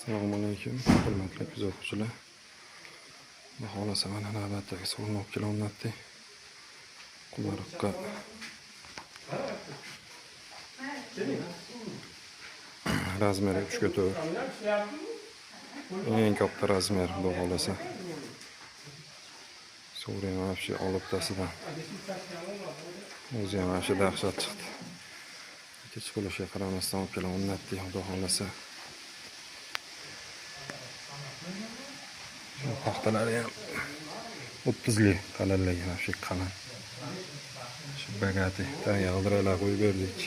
Assalomu alaykum, hurmatli kuzatuvchilar. Xohlasa mana navbatdagi sovun olib kelolmadi. Qumariqqa razmeri 3 ga 4. Eng katta razmer bu xohlasa. Suvni ham вообще olib tasidan. O'zi ham вообще dahshat chiqdi. Kech bo'lishiga qaramasdan olib kelolmadi, xudo xohlasa. Paxtalari ham 30li qalinligi, вообще qalin. Shu bagati yag'diralar qo'yib berdik.